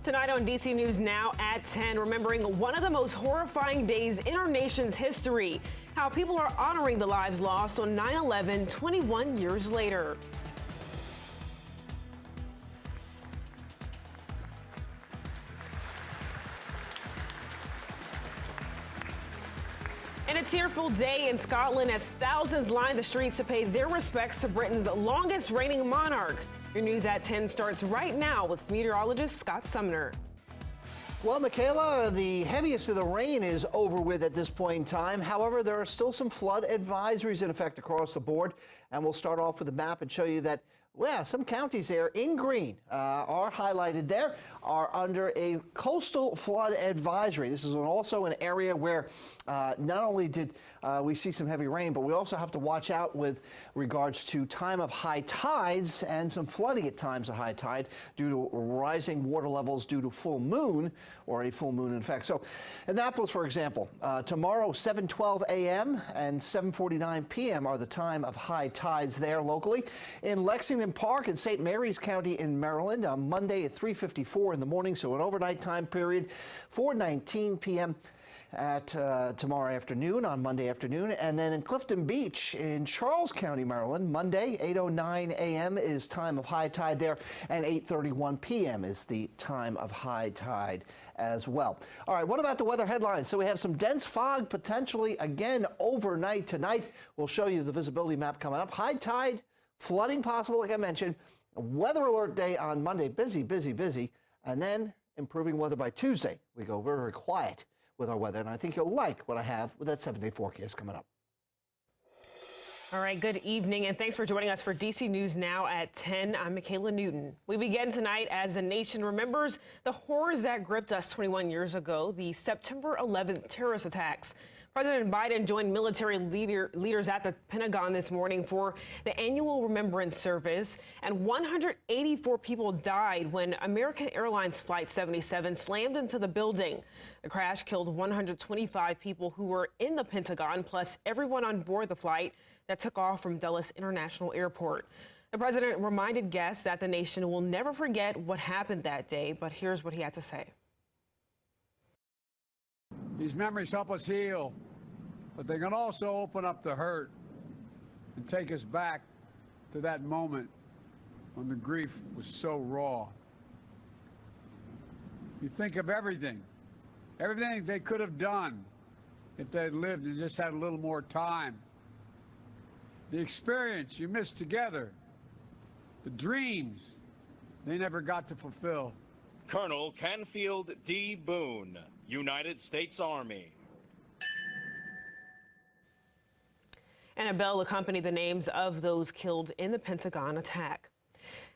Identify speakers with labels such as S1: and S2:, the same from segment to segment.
S1: Tonight on DC News Now at 10, remembering one of the most horrifying days in our nation's history. How people are honoring the lives lost on 9/11 21 years later. And a tearful day in Scotland as thousands line the streets to pay their respects to Britain's longest reigning monarch. Your News at 10 starts right now with meteorologist Scott Sumner.
S2: Well, Michaela, the heaviest of the rain is over with at this point in time. However, there are still some flood advisories in effect across the board. And we'll start off with the map and show you that, well, some counties there in green are highlighted there, are under a coastal flood advisory. This is also an area where not only did we see some heavy rain, but we also have to watch out with regards to time of high tides and some flooding at times of high tide due to rising water levels due to full moon or a full moon in effect. So Annapolis, for example, tomorrow 7:12 a.m. and 7:49 p.m. are the time of high tides there locally. In Lexington Park in St. Mary's County in Maryland on Monday at 3:54 in the morning, so an overnight time period, 4:19 p.m. at tomorrow afternoon, on Monday afternoon. And then in Clifton Beach in Charles County, Maryland, Monday, 8:09 a.m. is time of high tide there, and 8:31 p.m. is the time of high tide as well. All right, what about the weather headlines? So we have some dense fog potentially again overnight tonight. We'll show you the visibility map coming up. High tide, flooding possible, like I mentioned. A weather alert day on Monday, busy, busy, busy. And then improving weather by Tuesday. We go very, very quiet with our weather, and I think you'll like what I have with that 7-day forecast coming up.
S1: All right, good evening, and thanks for joining us for DC News Now at 10. I'm Michaela Newton. We begin tonight as the nation remembers the horrors that gripped us 21 years ago, the September 11th terrorist attacks. President Biden joined military leaders at the Pentagon this morning for the annual remembrance service, and 184 people died when American Airlines Flight 77 slammed into the building. The crash killed 125 people who were in the Pentagon, plus everyone on board the flight that took off from Dulles International Airport. The president reminded guests that the nation will never forget what happened that day, but here's what he had to say.
S3: These memories help us heal, but they can also open up the hurt and take us back to that moment when the grief was so raw. You think of everything they could have done if they had lived and just had a little more time. The experience you missed together, the dreams they never got to fulfill.
S4: Colonel Canfield D. Boone, United States Army.
S1: And a bell accompanied the names of those killed in the Pentagon attack.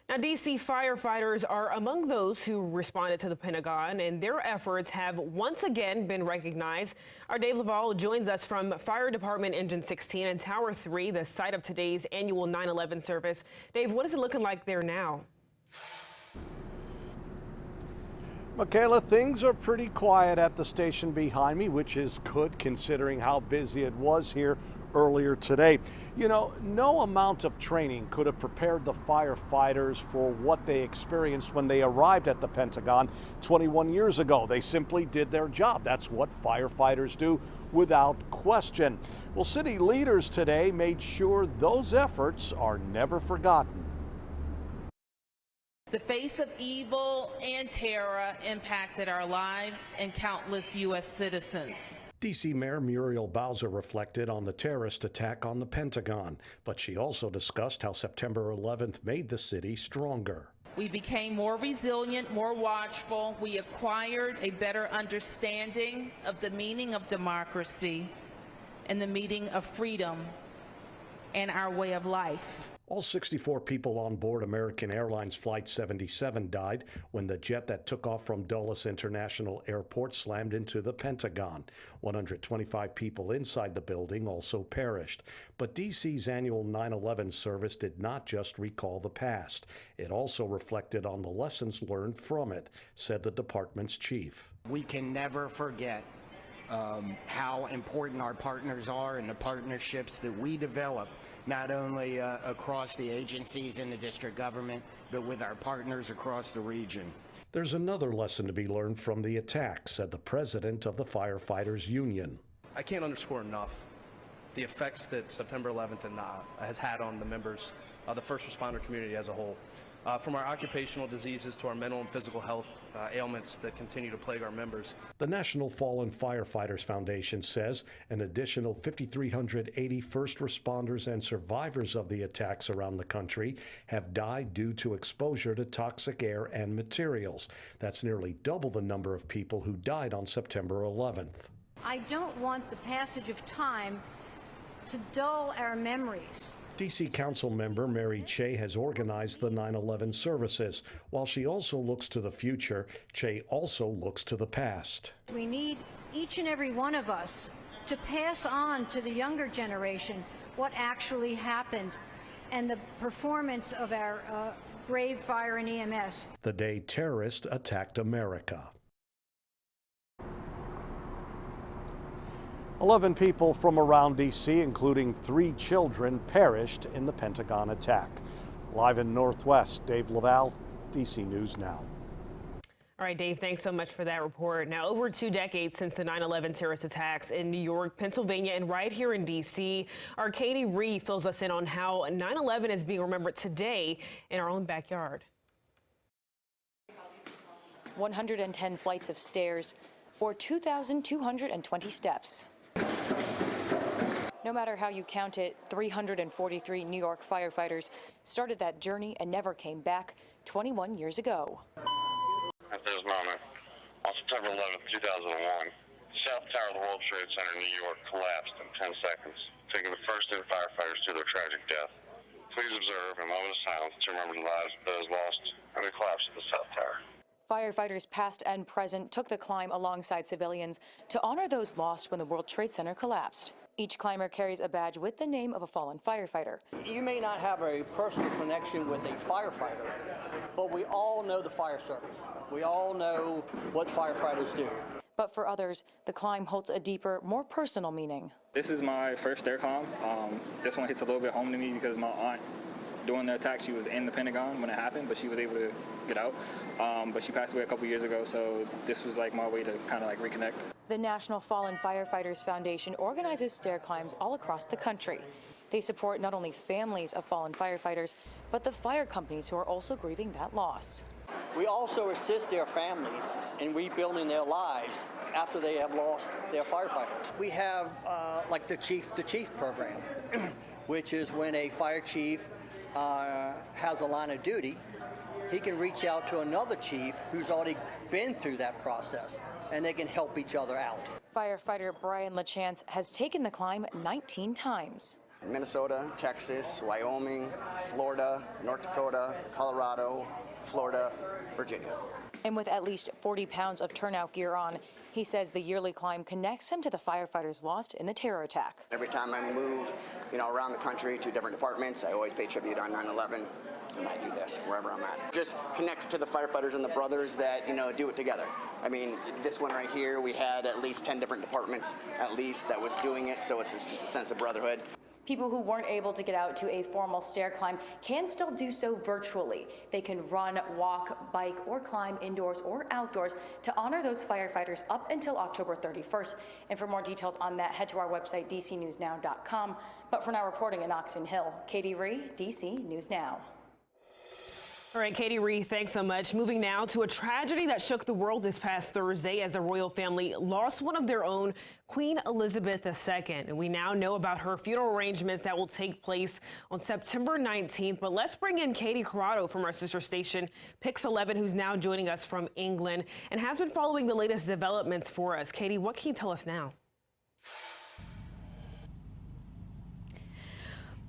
S1: Now, DC firefighters are among those who responded to the Pentagon, and their efforts have once again been recognized. Our Dave Laval joins us from Fire Department Engine 16 and Tower 3, the site of today's annual 9/11 service. Dave, what is it looking like there now?
S5: Michaela, things are pretty quiet at the station behind me, which is good considering how busy it was here earlier today. You know, no amount of training could have prepared the firefighters for what they experienced when they arrived at the Pentagon 21 years ago. They simply did their job. That's what firefighters do without question. Well, city leaders today made sure those efforts are never forgotten.
S6: The face of evil and terror impacted our lives and countless U.S. citizens.
S5: D.C. Mayor Muriel Bowser reflected on the terrorist attack on the Pentagon, but she also discussed how September 11th made the city stronger.
S6: We became more resilient, more watchful. We acquired a better understanding of the meaning of democracy and the meaning of freedom and our way of life.
S5: All 64 people on board American Airlines Flight 77 died when the jet that took off from Dulles International Airport slammed into the Pentagon. 125 people inside the building also perished. But D.C.'s annual 9/11 service did not just recall the past. It also reflected on the lessons learned from it, said the department's chief.
S7: We can never forget how important our partners are and the partnerships that we develop, not only across the agencies in the district government, but with our partners across the region.
S5: There's another lesson to be learned from the attack, said the president of the Firefighters Union.
S8: I can't underscore enough the effects that September 11th has had on the members of the first responder community as a whole. From our occupational diseases to our mental and physical health ailments that continue to plague our members.
S5: The National Fallen Firefighters Foundation says an additional 5,380 first responders and survivors of the attacks around the country have died due to exposure to toxic air and materials. That's nearly double the number of people who died on September 11th.
S9: I don't want the passage of time to dull our memories.
S5: D.C. Council member Mary Che has organized the 9/11 services. While she also looks to the future, Che also looks to the past.
S9: We need each and every one of us to pass on to the younger generation what actually happened and the performance of our brave fire and EMS.
S5: The day terrorists attacked America. 11 people from around D.C., including 3 children, perished in the Pentagon attack. Live in Northwest, Dave Laval, D.C. News Now.
S1: All right, Dave, thanks so much for that report. Now, over 2 decades since the 9/11 terrorist attacks in New York, Pennsylvania, and right here in D.C., our Katie Ree fills us in on how 9/11 is being remembered today in our own backyard.
S10: 110 flights of stairs, or 2,220 steps. No matter how you count it, 343 New York firefighters started that journey and never came back 21 years ago.
S11: At this moment, on September 11th, 2001, the South Tower of the World Trade Center in New York collapsed in 10 seconds, taking the first 2 firefighters to their tragic death. Please observe a moment of silence to remember the lives of those lost in the collapse of the South Tower.
S10: Firefighters past and present took the climb alongside civilians to honor those lost when the World Trade Center collapsed. Each climber carries a badge with the name of a fallen firefighter.
S12: You may not have a personal connection with a firefighter, but we all know the fire service. We all know what firefighters do.
S10: But for others, the climb holds a deeper, more personal meaning.
S13: This is my first stair climb. This one hits a little bit home to me because my aunt, during the attack, she was in the Pentagon when it happened, but she was able to get out. But she passed away a couple years ago, so this was like my way to kind of like reconnect.
S10: The National Fallen Firefighters Foundation organizes stair climbs all across the country. They support not only families of fallen firefighters, but the fire companies who are also grieving that loss.
S12: We also assist their families in rebuilding their lives after they have lost their firefighter. We have like the chief program, which is when a fire chief has a line of duty, he can reach out to another chief who's already been through that process, and they can help each other out.
S10: Firefighter Brian LaChance has taken the climb 19 times.
S7: Minnesota, Texas, Wyoming, Florida, North Dakota, Colorado, Florida, Virginia.
S10: And with at least 40 pounds of turnout gear on, he says the yearly climb connects him to the firefighters lost in the terror attack.
S7: Every time I move, around the country to different departments, I always pay tribute on 9/11, and I do this wherever I'm at. Just connect to the firefighters and the brothers that, do it together. I mean, this one right here, we had at least 10 different departments, at least, that was doing it, so it's just a sense of brotherhood.
S10: People who weren't able to get out to a formal stair climb can still do so virtually. They can run, walk, bike, or climb indoors or outdoors to honor those firefighters up until October 31st. And for more details on that, head to our website, dcnewsnow.com. But for now, reporting in Oxon Hill, Katie Ree, DC News Now.
S1: All right, Katie Ree, thanks so much. Moving now to a tragedy that shook the world this past Thursday as the royal family lost one of their own, Queen Elizabeth II. And we now know about her funeral arrangements that will take place on September 19th. But let's bring in Katie Corrado from our sister station, Pix 11, who's now joining us from England and has been following the latest developments for us. Katie, what can you tell us now?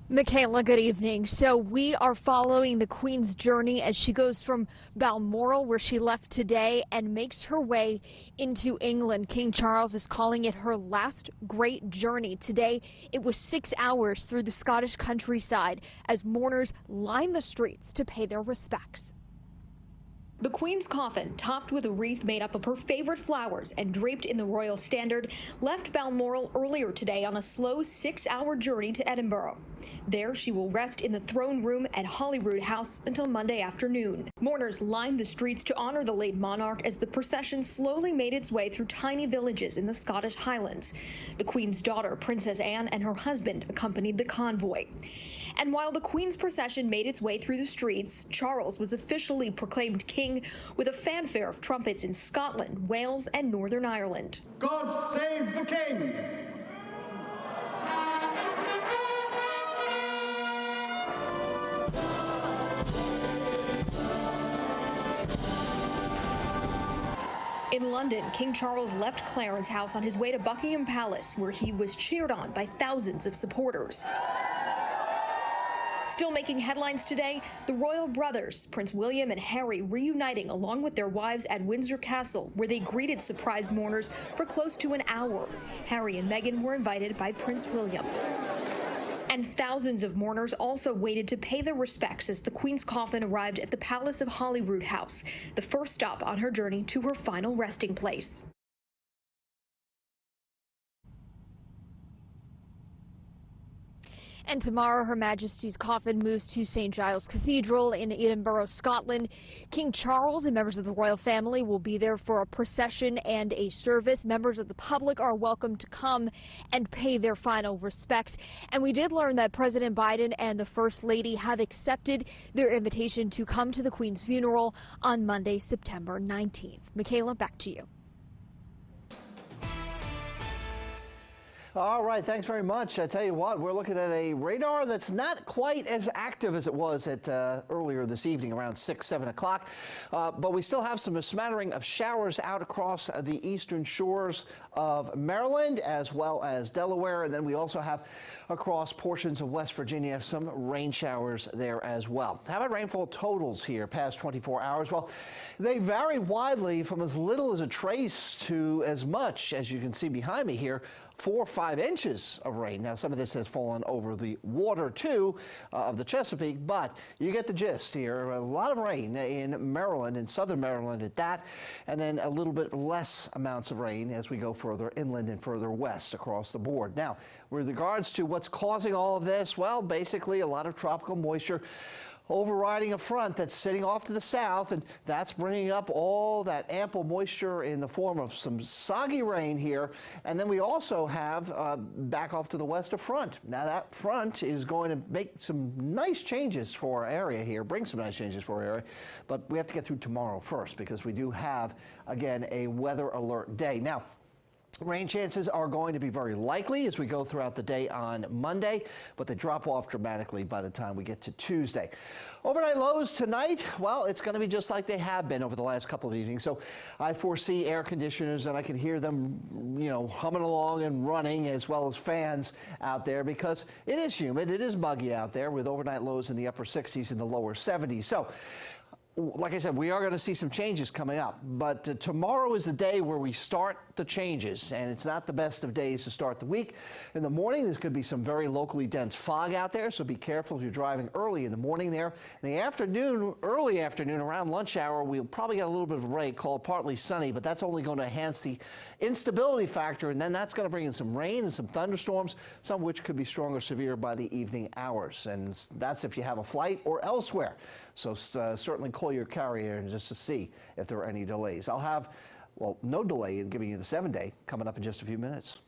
S14: Michaela, good evening. So we are following the Queen's journey as she goes from Balmoral, where she left today, and makes her way into England. King Charles is calling it her last great journey. Today, it was 6 hours through the Scottish countryside as mourners line the streets to pay their respects.
S15: The Queen's coffin, topped with a wreath made up of her favorite flowers and draped in the royal standard, left Balmoral earlier today on a slow 6-hour journey to Edinburgh. There, she will rest in the throne room at Holyrood House until Monday afternoon. Mourners lined the streets to honor the late monarch as the procession slowly made its way through tiny villages in the Scottish Highlands. The Queen's daughter, Princess Anne, and her husband accompanied the convoy. And while the Queen's procession made its way through the streets, Charles was officially proclaimed king with a fanfare of trumpets in Scotland, Wales, and Northern Ireland.
S16: God save the king!
S15: In London, King Charles left Clarence House on his way to Buckingham Palace, where he was cheered on by thousands of supporters. Still making headlines today, the royal brothers, Prince William and Harry, reuniting along with their wives at Windsor Castle, where they greeted surprise mourners for close to an hour. Harry and Meghan were invited by Prince William. And thousands of mourners also waited to pay their respects as the Queen's coffin arrived at the Palace of Holyrood House, the first stop on her journey to her final resting place.
S14: And tomorrow, Her Majesty's coffin moves to St. Giles Cathedral in Edinburgh, Scotland. King Charles and members of the royal family will be there for a procession and a service. Members of the public are welcome to come and pay their final respects. And we did learn that President Biden and the First Lady have accepted their invitation to come to the Queen's funeral on Monday, September 19th. Michaela, back to you.
S2: All right, thanks very much. I tell you what, we're looking at a radar that's not quite as active as it was at earlier this evening, around 6, 7 o'clock. But we still have a smattering of showers out across the eastern shores of Maryland, as well as Delaware. And then we also have across portions of West Virginia some rain showers there as well. How about rainfall totals here past 24 hours? Well, they vary widely from as little as a trace to as much, as you can see behind me here, 4 or 5 inches of rain. Now, some of this has fallen over the water, too, of the Chesapeake, but you get the gist here. A lot of rain in Maryland, in southern Maryland at that, and then a little bit less amounts of rain as we go further inland and further west across the board. Now, with regards to what's causing all of this, well, basically a lot of tropical moisture overriding a front that's sitting off to the south, and that's bringing up all that ample moisture in the form of some soggy rain here. And then we also have back off to the west a front. Now that front is going to make some nice changes for our area here, bring some nice changes for our area, but we have to get through tomorrow first because we do have, again, a weather alert day. Now, rain chances are going to be very likely as we go throughout the day on Monday, but they drop off dramatically by the time we get to Tuesday. Overnight lows tonight, well, it's going to be just like they have been over the last couple of evenings. So I foresee air conditioners, and I can hear them, you know, humming along and running, as well as fans out there, because it is humid, it is muggy out there with overnight lows in the upper 60s and the lower 70s. So, like I said, we are going to see some changes coming up, but tomorrow is the day where we start the changes, and it's not the best of days to start the week. In the morning, there's going to be some very locally dense fog out there, so be careful if you're driving early in the morning there. In the afternoon, early afternoon, around lunch hour, we'll probably get a little bit of a break, called partly sunny, but that's only going to enhance the instability factor, and then that's going to bring in some rain and some thunderstorms, some of which could be strong or severe by the evening hours, and that's if you have a flight or elsewhere. So certainly call your carrier just to see if there are any delays. I'll have, well, no delay in giving you the 7-day coming up in just a few minutes.